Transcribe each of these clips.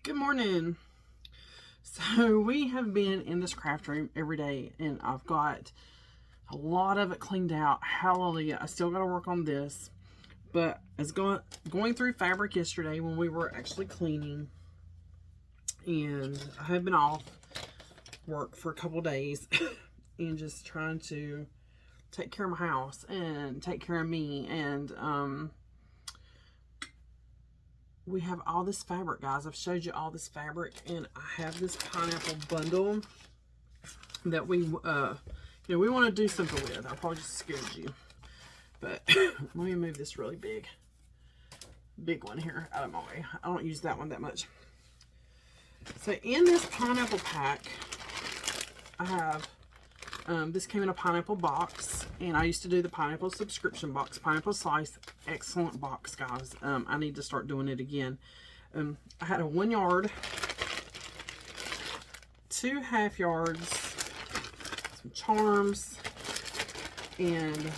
Good morning. So we have been in this craft room every day and I've got a lot of it cleaned out. Hallelujah. I still got to work on this, but I was going through fabric yesterday when we were actually cleaning, and I have been off work for a couple days and just trying to take care of my house and take care of me. And we have all this fabric, guys. I've showed you all this fabric, and I have this pineapple bundle that we we want to do something with. I probably just scared you, but let me move this really big one here out of my way. I don't use that one that much. So in this pineapple pack, I have this came in a pineapple box, and I used to do the pineapple subscription box. Pineapple Slice, excellent box, guys. I need to start doing it again. I had a 1 yard, 2 half yards, some charms, and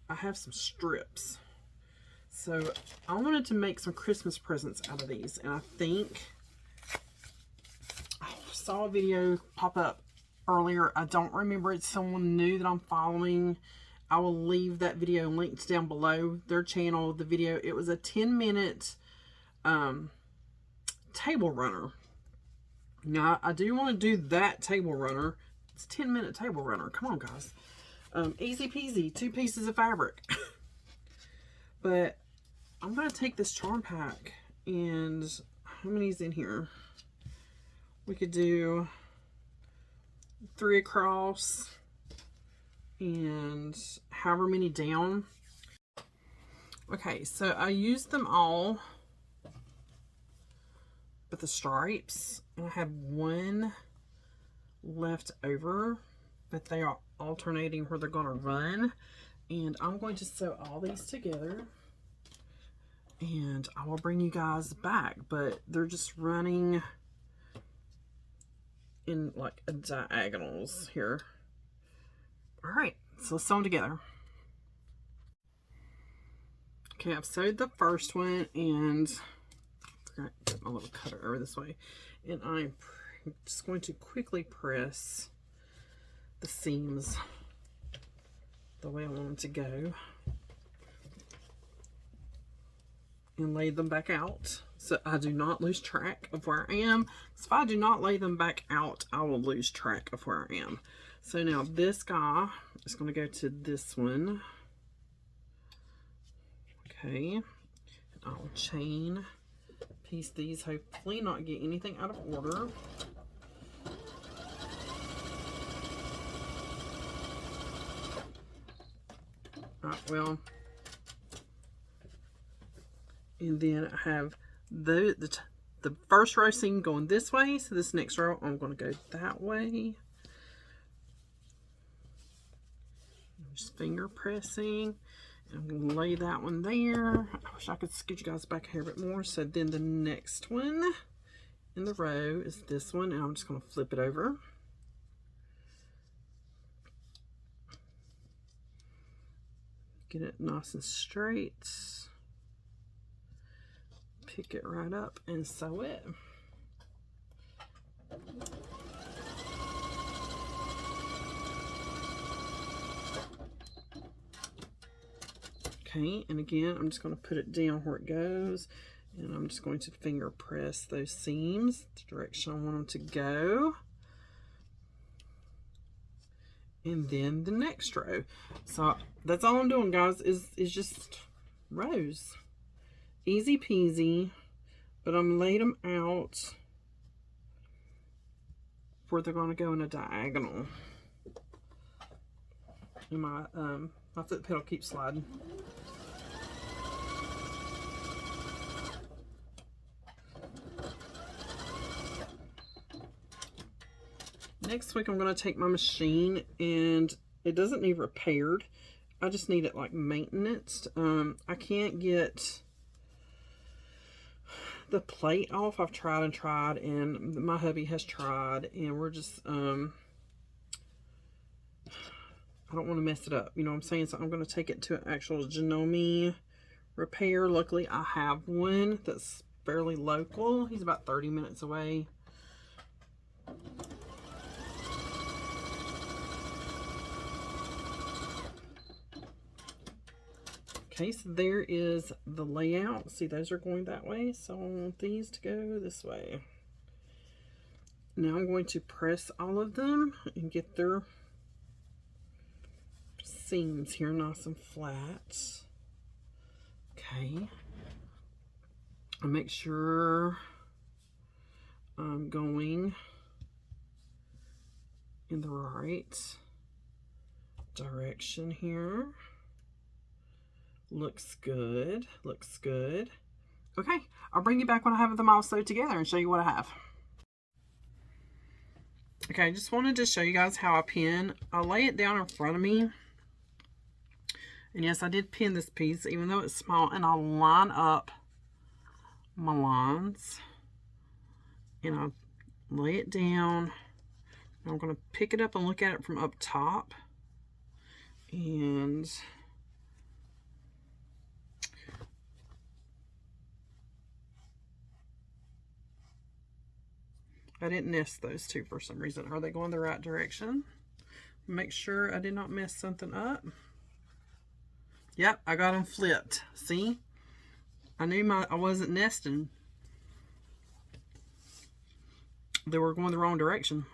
I have some strips. So I wanted to make some Christmas presents out of these, and I think saw a video pop up earlier. I don't remember. It's someone new that I'm following. I will leave that video linked down below, their channel, the video. It was a 10-minute table runner. Now I do want to do that table runner. It's a 10-minute table runner. Come on, guys. Easy peasy, 2 pieces of fabric. But I'm going to take this charm pack, and how many's in here? We could do 3 across and however many down. Okay, so I used them all with the stripes, and I have 1 left over, but they are alternating where they're going to run. And I'm going to sew all these together, and I will bring you guys back, but they're just running in like diagonals here. All right, so let's sew them together. Okay, I've sewed the first one, and I forgot to put my little cutter over this way, and I'm just going to quickly press the seams the way I want them to go and lay them back out, so I do not lose track of where I am. So if I do not lay them back out, I will lose track of where I am. So now this guy is going to go to this one. Okay, and I'll chain piece these, hopefully not get anything out of order. Well, and then I have the first row seam going this way, so this next row I'm going to go that way. I'm just finger pressing, and I'm going to lay that one there. I wish I could scoot you guys back here a bit more. So then the next one in the row is this one, and I'm just going to flip it over. Get it nice and straight. Pick it right up and sew it. Okay, and again, I'm just going to put it down where it goes, and I'm just going to finger press those seams the direction I want them to go. And then the next row. So that's all I'm doing, guys, is just rows. Easy peasy, but I'm laying them out where they're going to go in a diagonal. And my foot pedal keeps sliding. Next week I'm going to take my machine, and it doesn't need repaired. I just need it like maintenance. I can't get the plate off. I've tried and tried, and my hubby has tried, and we're just I don't want to mess it up, you know what I'm saying? So I'm going to take it to an actual Janome repair. Luckily, I have one that's fairly local. He's about 30 minutes away. Okay, so there is the layout. See, those are going that way, so I want these to go this way. Now I'm going to press all of them and get their seams here nice and flat. Okay. I'll make sure I'm going in the right direction here. Looks good. Looks good. Okay, I'll bring you back when I have them all sewed together and show you what I have. Okay, I just wanted to show you guys how I pin. I'll lay it down in front of me. And yes, I did pin this piece, even though it's small. And I'll line up my lines. And I'll lay it down. I'm going to pick it up and look at it from up top. And I didn't nest those two for some reason. Are they going the right direction? Make sure I did not mess something up. Yep, I got them flipped. See? I knew I wasn't nesting. They were going the wrong direction.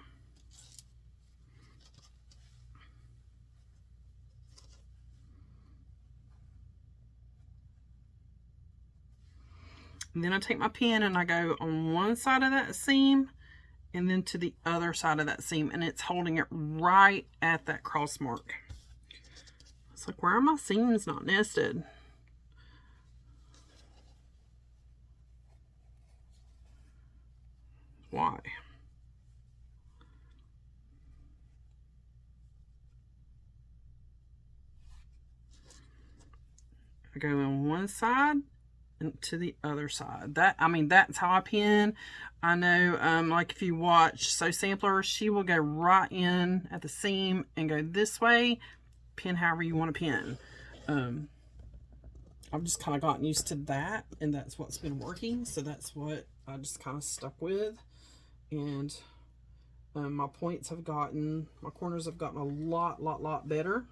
And then I take my pin and I go on one side of that seam and then to the other side of that seam, and it's holding it right at that cross mark. It's like, why are my seams not nested? Why? I go on one side and to the other side. That's how I pin. I know, like if you watch Sew Sampler, she will go right in at the seam and go this way. Pin however you want to pin. I've just kind of gotten used to that, and that's what's been working. So that's what I just kind of stuck with. And my points have gotten, my corners have gotten a lot better.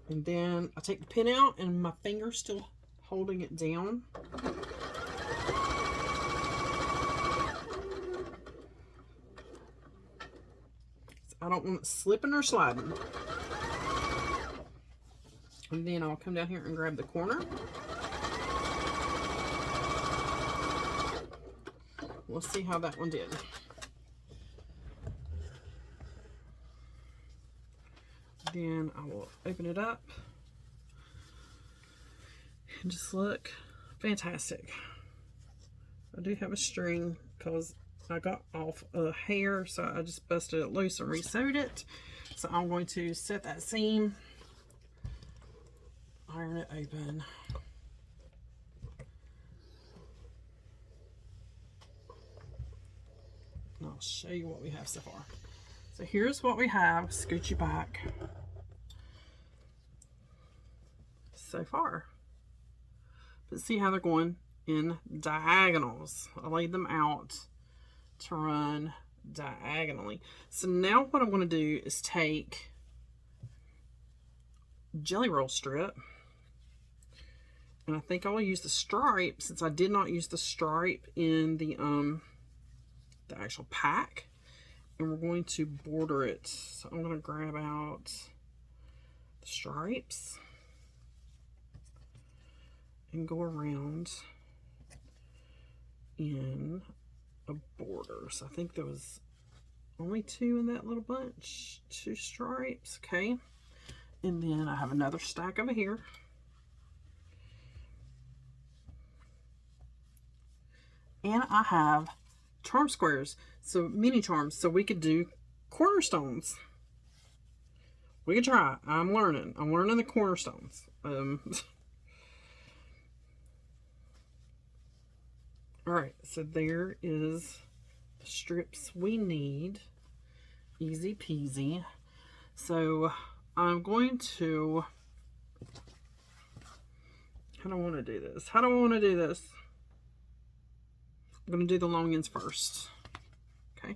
And then I take the pin out and my finger's still holding it down. I don't want it slipping or sliding. And then I'll come down here and grab the corner. We'll see how that one did. Then I will open it up and just look fantastic. I do have a string because I got off a hair, so I just busted it loose and re-sewed it. So I'm going to set that seam, iron it open. And I'll show you what we have so far. So here's what we have. Scoot you back. So far. But see how they're going in diagonals. I laid them out to run diagonally. So now what I'm going to do is take jelly roll strip, and I think I will use the stripe, since I did not use the stripe in the actual pack, and we're going to border it. So I'm going to grab out the stripes and go around in a border. So I think there was only two in that little bunch, 2 stripes. Okay, and then I have another stack over here, and I have charm squares, so mini charms, so we could do cornerstones. We could try. I'm learning the cornerstones. Alright, so there is the strips we need. Easy peasy. So I'm going to, how do I want to do this? How do I want to do this? I'm going to do the long ends first. Okay.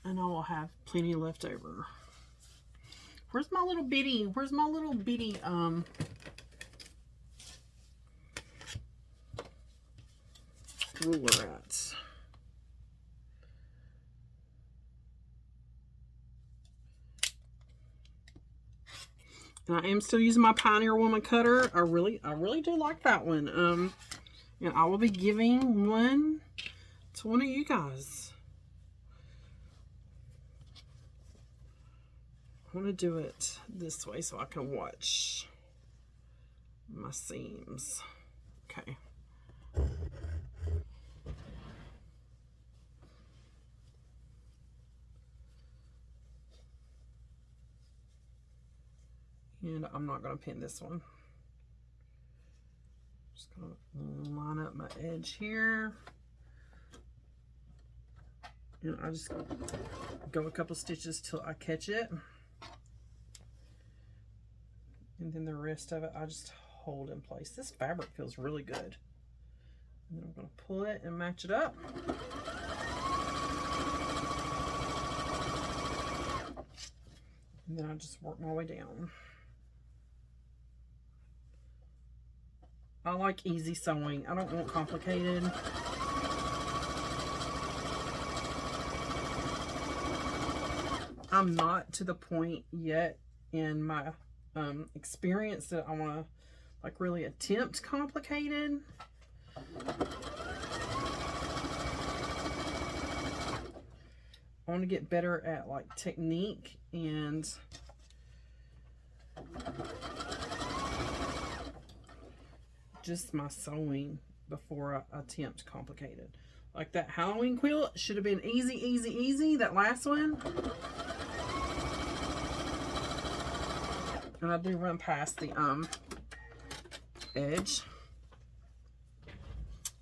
And I will have plenty left over. Where's my little bitty ruler at? And I am still using my Pioneer Woman cutter. I really do like that one. And I will be giving one to one of you guys. I want to do it this way so I can watch my seams. Okay. And I'm not going to pin this one. Just going to line up my edge here. And I just go a couple stitches till I catch it. And then the rest of it, I just hold in place. This fabric feels really good. And then I'm going to pull it and match it up. And then I just work my way down. I like easy sewing. I don't want complicated. I'm not to the point yet in my experience that I want to like really attempt complicated. I want to get better at like technique and just my sewing before I attempt complicated. Like that Halloween quilt should have been easy, easy, easy. That last one. And I do run past the edge.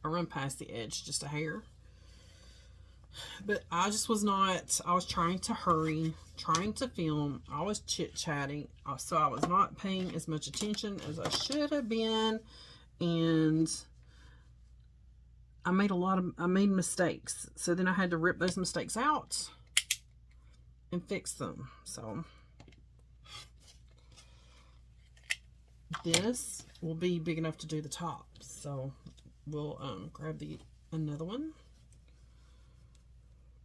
I run past the edge just a hair. But I just was not, I was trying to hurry, trying to film. I was chit-chatting. So I was not paying as much attention as I should have been. And I made mistakes. So then I had to rip those mistakes out and fix them. So this will be big enough to do the top. So we'll grab another one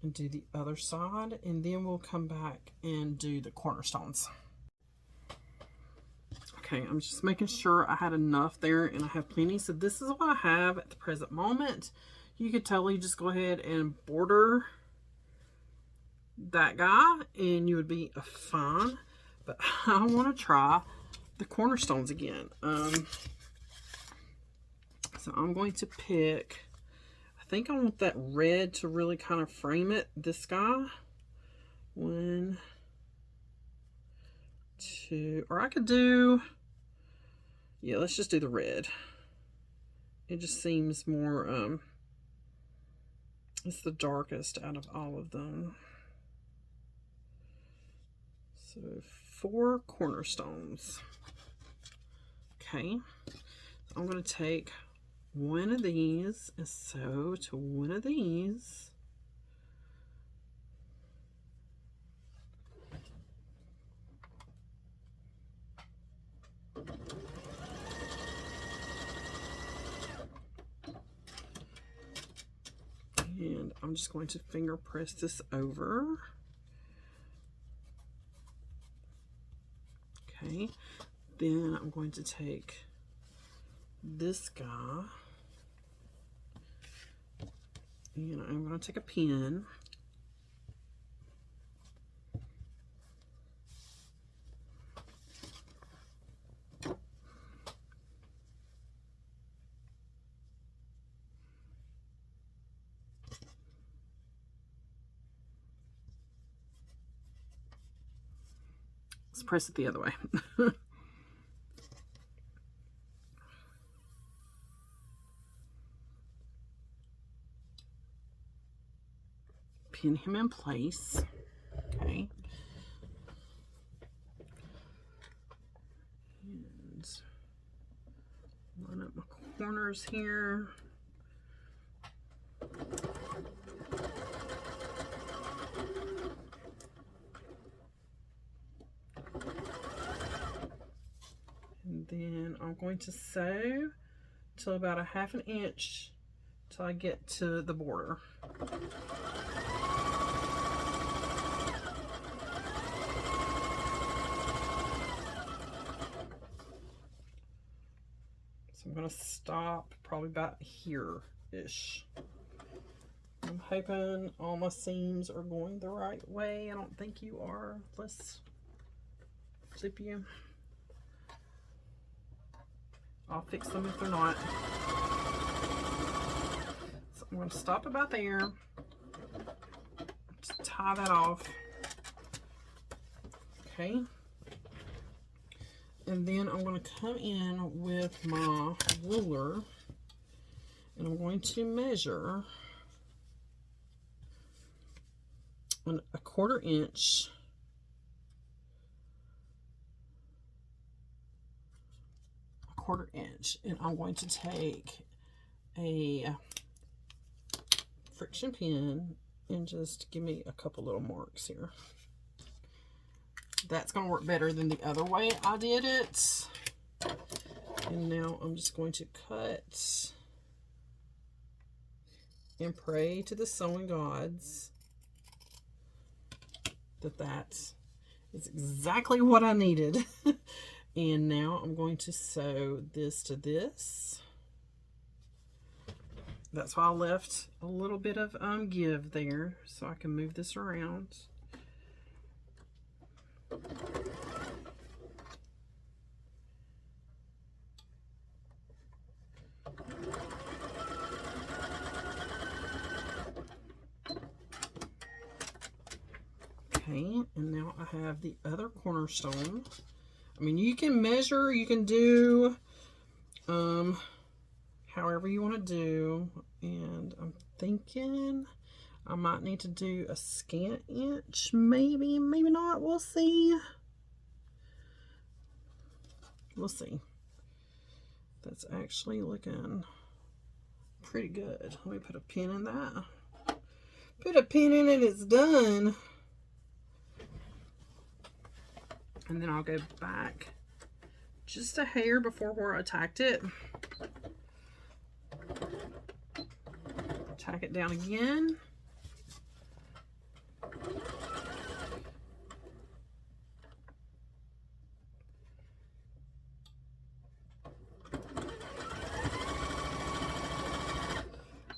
and do the other side, and then we'll come back and do the cornerstones. Okay, I'm just making sure I had enough there, and I have plenty. So this is what I have at the present moment. You could totally just go ahead and border that guy, and you would be fine. But I want to try the cornerstones again. So I'm going to pick, I think I want that red to really kind of frame it. This guy. 1, 2, or I could do, yeah, let's just do the red. It just seems more, it's the darkest out of all of them. So 4 cornerstones. Okay, I'm going to take one of these and sew to one of these. And I'm just going to finger press this over. Okay, then I'm going to take this guy and I'm going to take a pin let's press it the other way. pin him in place. Okay. And line up my corners here. And then I'm going to sew till about a 1/2 inch till I get to the border. So I'm going to stop probably about here-ish. I'm hoping all my seams are going the right way. I don't think you are. Let's flip you. I'll fix them if they're not. So I'm going to stop about there. Just tie that off. Okay. And then I'm going to come in with my ruler and I'm going to measure a 1/4 inch and I'm going to take a friction pin and just give me a couple little marks here. That's going to work better than the other way I did it. And now I'm just going to cut and pray to the sewing gods that is exactly what I needed. And now I'm going to sew this to this. That's why I left a little bit of give there so I can move this around. Okay, and now I have the other cornerstone. I mean, you can measure, you can do however you want to do, and I'm thinking I might need to do a scant inch, maybe not, we'll see. We'll see. That's actually looking pretty good. Let me put a pin in that. Put a pin in it, it's done. And then I'll go back just a hair before where I tacked it. Tack it down again.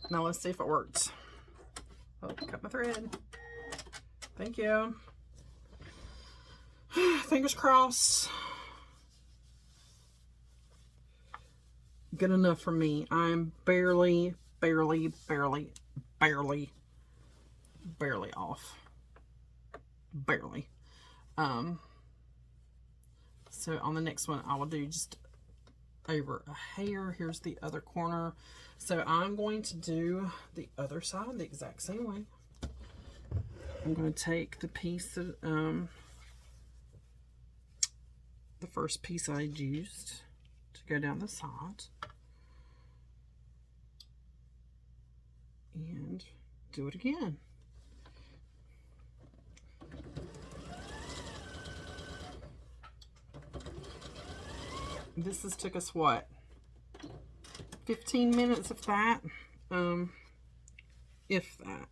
Now let's see if it works. Oh, cut my thread. Thank you. Fingers crossed. Good enough for me. I'm barely off. Barely. So on the next one, I will do just over a hair. Here's the other corner. So I'm going to do the other side the exact same way. I'm going to take the piece that, the first piece I used to go down the side and do it again. This has took us what, 15 minutes if that, if that.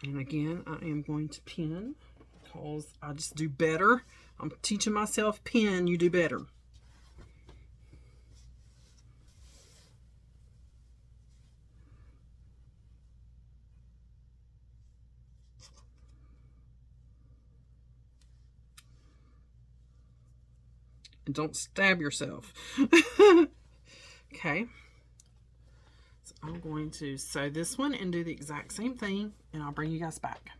And again, I am going to pin because I just do better. I'm teaching myself pin, you do better. And don't stab yourself. Okay. So I'm going to sew this one and do the exact same thing, and I'll bring you guys back.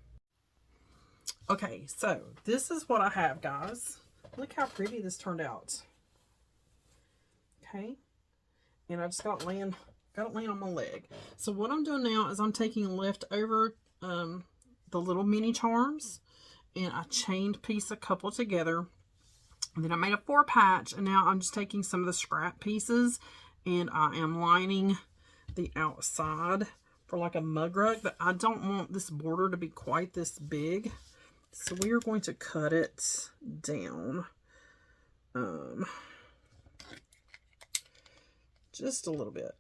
Okay, so this is what I have, guys. Look how pretty this turned out. Okay. And I just got laying Got to land on my leg. So what I'm doing now is I'm taking leftover the little mini charms, and I chained piece a couple together. And then I made a 4-patch, and now I'm just taking some of the scrap pieces, and I am lining the outside for like a mug rug, but I don't want this border to be quite this big. So we are going to cut it down just a little bit.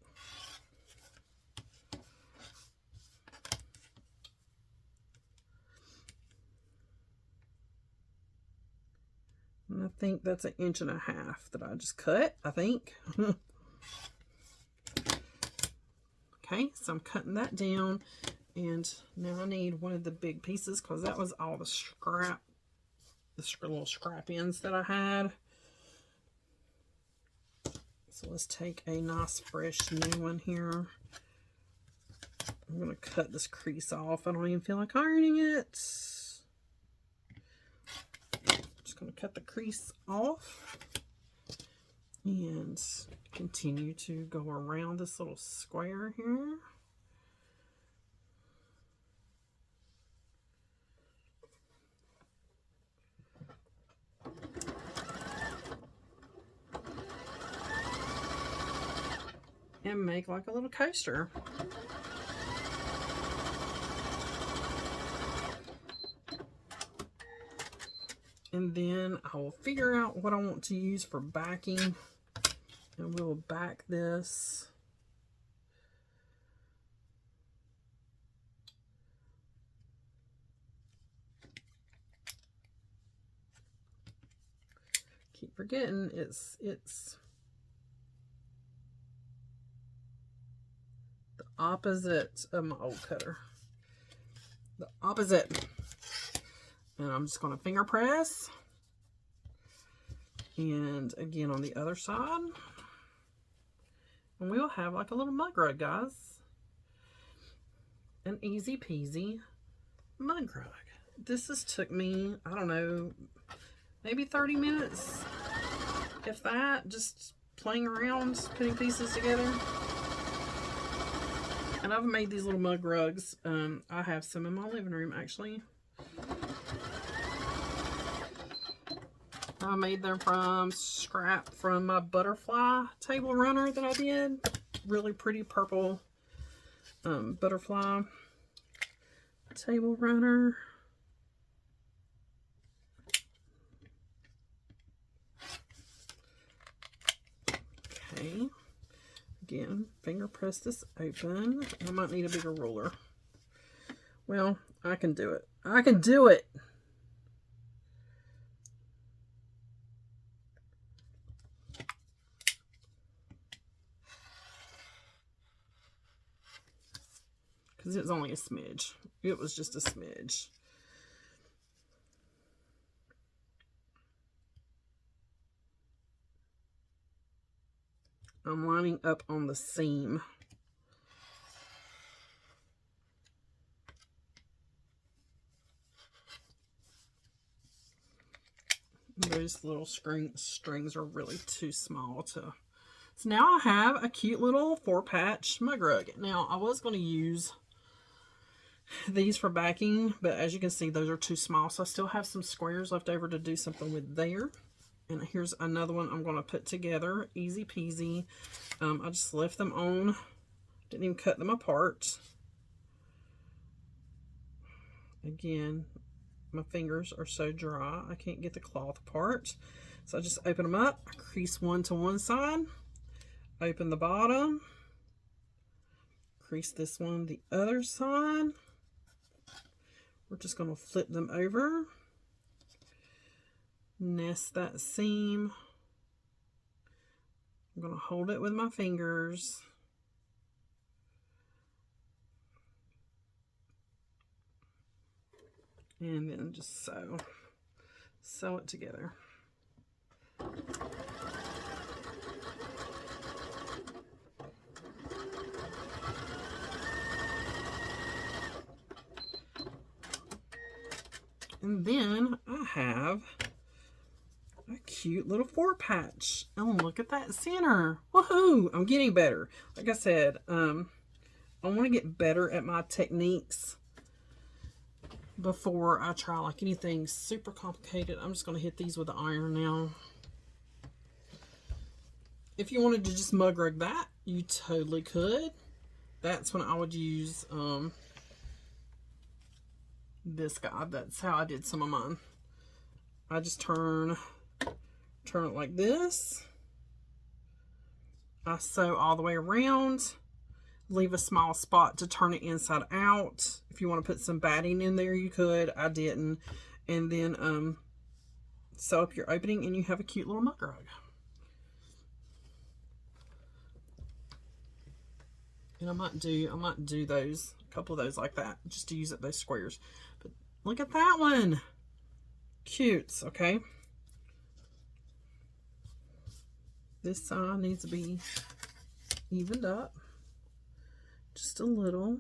And I think that's 1.5 inches that I just cut, I think. Okay, so I'm cutting that down, and now I need one of the big pieces because that was all the scrap, the little scrap ends that I had. So let's take a nice fresh new one here. I'm going to cut this crease off. I don't even feel like ironing it. Just going to cut the crease off and continue to go around this little square here. And make like a little coaster. And then I will figure out what I want to use for backing, and we'll back this. Keep forgetting it's the opposite of my old cutter. The opposite. And I'm just going to finger press. And again on the other side. And we'll have like a little mug rug, guys. An easy peasy mug rug. This has took me, I don't know, maybe 30 minutes. If that, just playing around, putting pieces together. And I've made these little mug rugs. I have some in my living room, actually. I made them from scrap from my butterfly table runner that I did. Really pretty purple butterfly table runner. Okay. Again, finger press this open. I might need a bigger ruler. Well, I can do it. I can do it! Because it was only a smidge. It was just a smidge. I'm lining up on the seam. Those little strings are really too small to... So now I have a cute little 4-patch mug rug. Now I was going to use these for backing, but as you can see, those are too small. So I still have some squares left over to do something with there. And here's another one I'm going to put together. Easy peasy. I just left them on. Didn't even cut them apart. Again, my fingers are so dry, I can't get the cloth apart. So I just open them up, crease one to one side, open the bottom, crease this one the other side. We're just going to flip them over, nest that seam. I'm going to hold it with my fingers. And then just sew it together. And then I have a cute little 4-patch. Oh, look at that center. Woohoo! I'm getting better. Like I said, I want to get better at my techniques before I try like anything super complicated. I'm just going to hit these with the iron now. If you wanted to just mug rug that, you totally could. That's when I would use this guy. That's how I did some of mine. I just turn it like this. I sew all the way around. Leave a small spot to turn it inside out. If you want to put some batting in there, you could. I didn't. And then sew up your opening and you have a cute little mug rug. And I might do those, a couple of those like that, just to use up those squares. But look at that one. Cutes, okay? This side needs to be evened up just a little.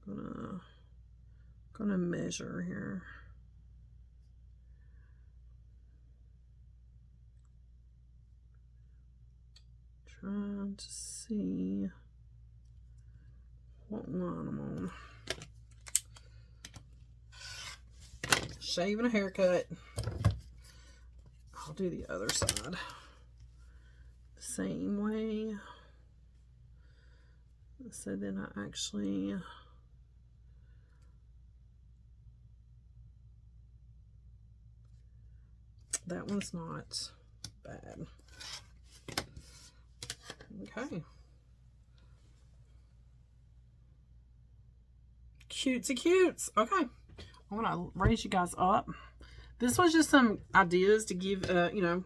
Gonna measure here. Trying to see what line I'm on. Shave and a haircut. I'll do the other side the same way. So then I actually that one's not bad. Okay. Cutesy cutes. Okay. I'm going to raise you guys up. This was just some ideas to give, you know,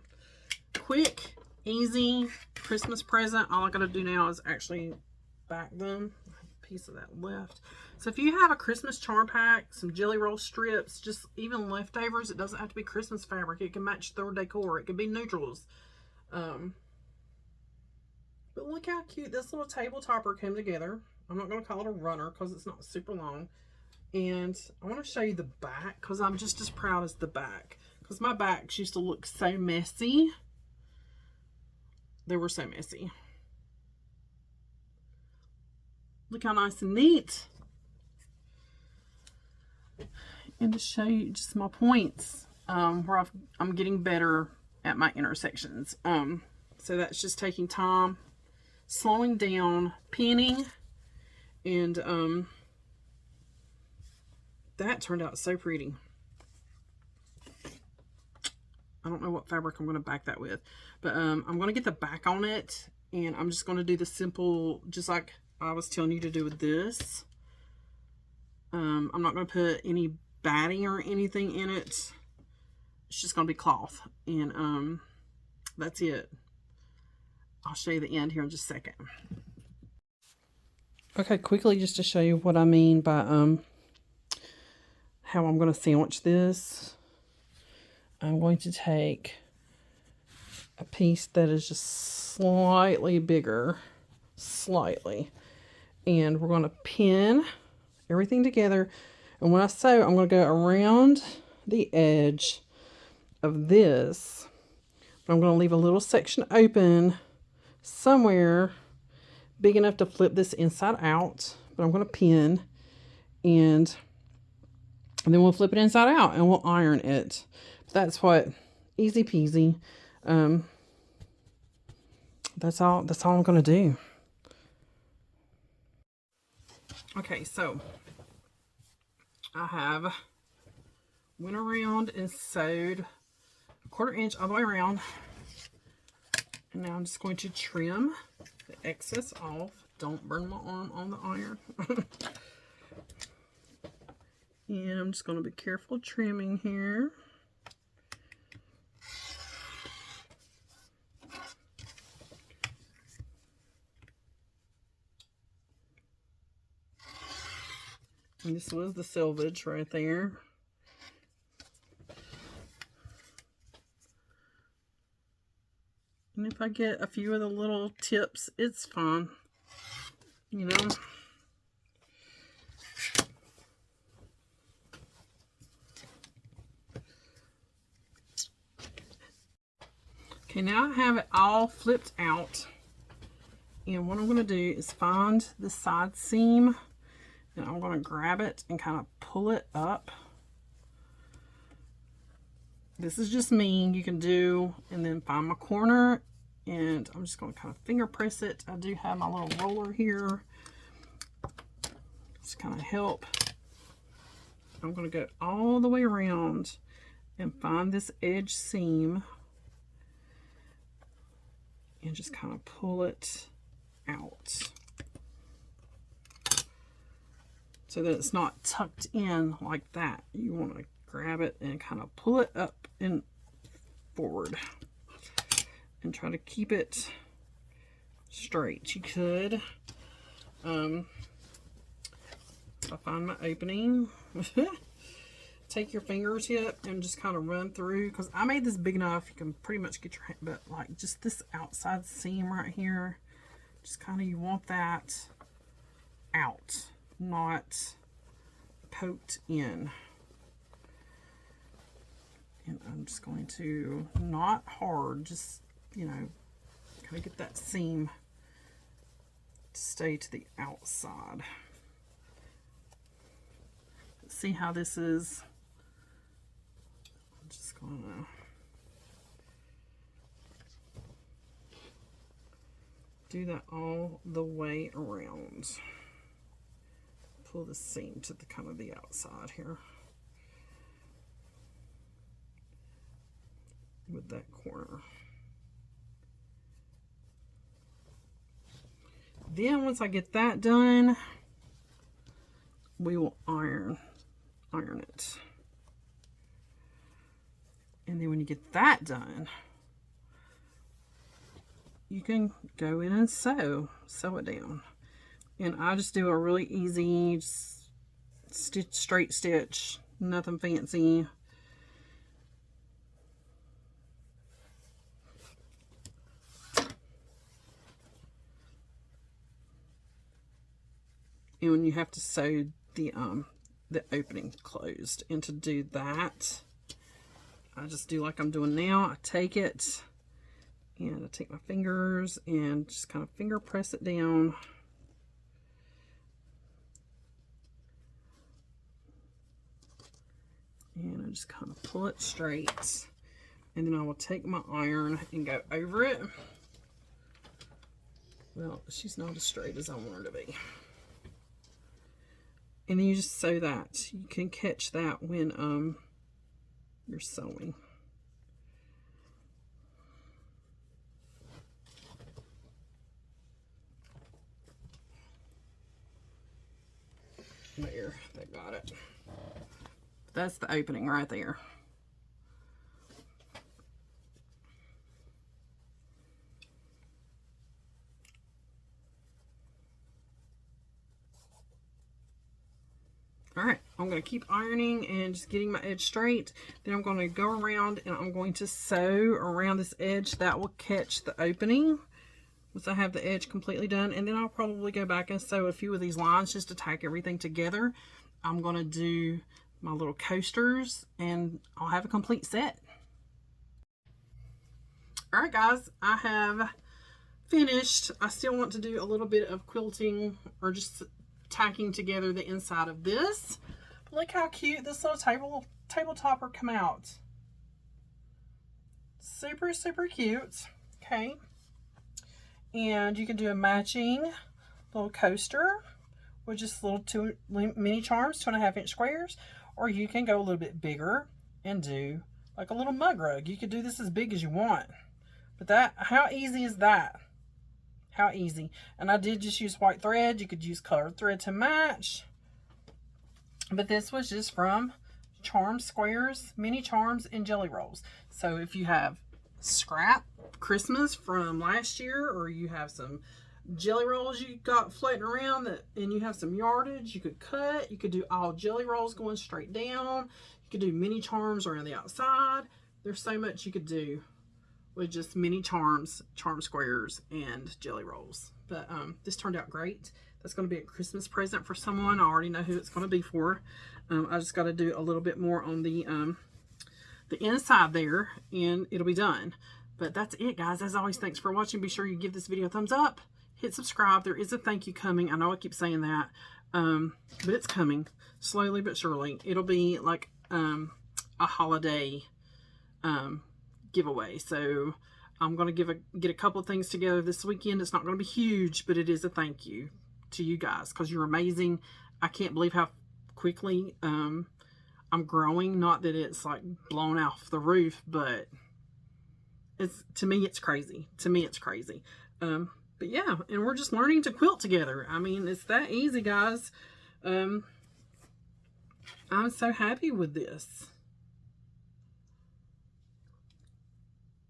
quick, easy Christmas present. All I got to do now is actually back them. I have a piece of that left. So if you have a Christmas charm pack, some jelly roll strips, just even leftovers, it doesn't have to be Christmas fabric. It can match their decor. It can be neutrals. But look how cute this little table topper came together. I'm not going to call it a runner because it's not super long. And I want to show you the back because I'm just as proud as the back. Because my backs used to look so messy. They were so messy. Look how nice and neat. And to show you just my points where I'm getting better at my intersections. So that's just taking time, slowing down, pinning, and that turned out so pretty. I don't know what fabric I'm going to back that with, but I'm going to get the back on it, and I'm just going to do the simple, just like I was telling you to do with this. I'm not going to put any batting or anything in it. It's just going to be cloth, and that's it. I'll show you the end here in just a second. Okay, quickly just to show you what I mean by how I'm going to sandwich this. I'm going to take a piece that is just slightly bigger, slightly, and we're going to pin everything together. And when I sew, I'm going to go around the edge of this. I'm going to leave a little section open somewhere big enough to flip this inside out, but I'm going to pin, and then we'll flip it inside out and we'll iron it. That's what, easy peasy. That's all I'm going to do. Okay, so I have went around and sewed a 1/4 inch all the way around. And now I'm just going to trim the excess off. Don't burn my arm on the iron. And I'm just going to be careful trimming here. And this was the selvage right there. And if I get a few of the little tips, it's fine. You know. Okay, now I have it all flipped out. And what I'm going to do is find the side seam. And I'm going to grab it and kind of pull it up. This is just me. You can do, and then find my corner. And I'm just going to kind of finger press it. I do have my little roller here. Just kind of help. I'm going to go all the way around and find this edge seam. And just kind of pull it out. So that it's not tucked in like that. You want to grab it and kind of pull it up and forward. And try to keep it straight. You could, if I find my opening, take your fingertip and just kind of run through, because I made this big enough you can pretty much get your hand, but like just this outside seam right here, just kind of, you want that out, not poked in. And I'm just going to, not hard, just, you know, kind of get that seam to stay to the outside. See how this is? I'm just going to do that all the way around. Pull the seam to the kind of the outside here with that corner. Then once I get that done, we will iron it. And then when you get that done, you can go in and sew it down. And I just do a really easy straight stitch, nothing fancy. And when you have to sew the opening closed, and to do that, I just do like I'm doing now. I take it and I take my fingers and just kind of finger press it down. And I just kind of pull it straight. And then I will take my iron and go over it. Well, she's not as straight as I want her to be. And then you just sew that. You can catch that when you're sewing. There, they got it. That's the opening right there. Alright, I'm going to keep ironing and just getting my edge straight. Then I'm going to go around and I'm going to sew around this edge. That will catch the opening once I have the edge completely done. And then I'll probably go back and sew a few of these lines just to tack everything together. I'm going to do my little coasters and I'll have a complete set. Alright guys, I have finished. I still want to do a little bit of quilting or just tacking together the inside of this. Look how cute this little table topper come out. Super, super cute. Okay. And you can do a matching little coaster with just little mini charms, 2.5 inch squares, or you can go a little bit bigger and do like a little mug rug. You could do this as big as you want. But that, how easy is that? How easy. And I did just use white thread. You could use colored thread to match. But this was just from charm squares, mini charms, and jelly rolls. So if you have scrap Christmas from last year, or you have some jelly rolls you got floating around and you have some yardage, you could cut. You could do all jelly rolls going straight down. You could do mini charms around the outside. There's so much you could do with just mini charms, charm squares, and jelly rolls. But this turned out great. That's going to be a Christmas present for someone. I already know who it's going to be for. I just got to do a little bit more on the inside there, and it'll be done. But that's it, guys. As always, thanks for watching. Be sure you give this video a thumbs up. Hit subscribe. There is a thank you coming. I know I keep saying that, but it's coming slowly but surely. It'll be like a holiday giveaway. So I'm going to get a couple of things together this weekend. It's not going to be huge, but it is a thank you to you guys because you're amazing. I can't believe how quickly I'm growing. Not that it's like blown off the roof, but to me it's crazy. To me it's crazy. But yeah, and we're just learning to quilt together. I mean, it's that easy, guys. I'm so happy with this.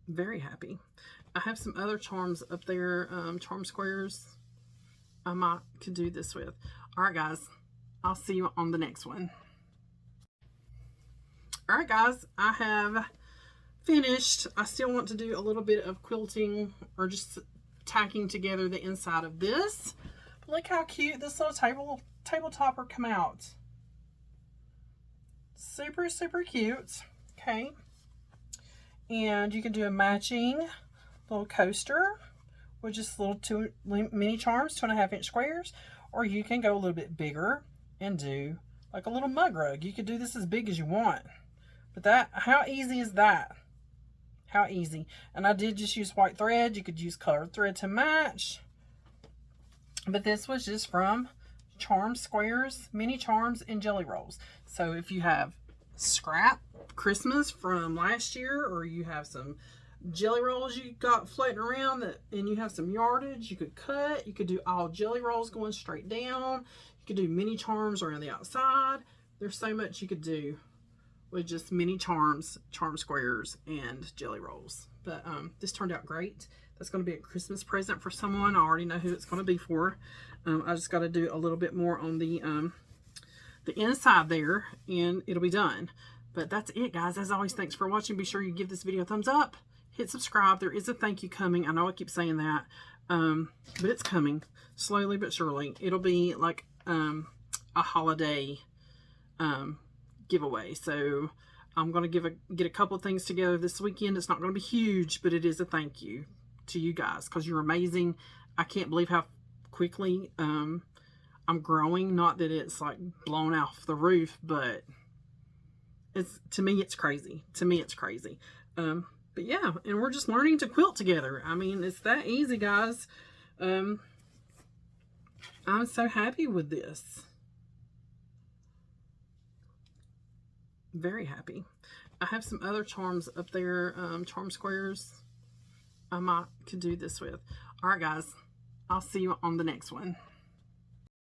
Very happy. I have some other charms up there, charm squares I could do this with. All right, guys. I'll see you on the next one. All right, guys. I have finished. I still want to do a little bit of quilting or just tacking together the inside of this. Look how cute this little table topper come out. Super, super cute. Okay. And you can do a matching little coaster with just little mini charms, 2.5 inch squares, or you can go a little bit bigger and do like a little mug rug. You could do this as big as you want. But how easy is that? How easy. And I did just use white thread. You could use colored thread to match. But this was just from charm squares, mini charms, and jelly rolls. So if you have scrap Christmas from last year, or you have some jelly rolls you got floating around and you have some yardage, you could cut. You could do all jelly rolls going straight down. You could do mini charms around the outside. There's so much you could do with just mini charms, charm squares, and jelly rolls. But this turned out great. That's going to be a Christmas present for someone. I already know who it's going to be for. I just got to do a little bit more on the inside there, and it'll be done. But that's it, guys. As always, thanks for watching. Be sure you give this video a thumbs up. Hit subscribe. There is a thank you coming. I know I keep saying that, but it's coming slowly but surely. It'll be like a holiday giveaway. So I'm going to get a couple of things together this weekend. It's not going to be huge, but it is a thank you to you guys because you're amazing. I can't believe how quickly I'm growing. Not that it's like blown off the roof, but to me it's crazy. To me it's crazy. But yeah, and we're just learning to quilt together. I mean, it's that easy, guys. I'm so happy with this. Very happy. I have some other charms up there, charm squares I could do this with. All right, guys. I'll see you on the next one.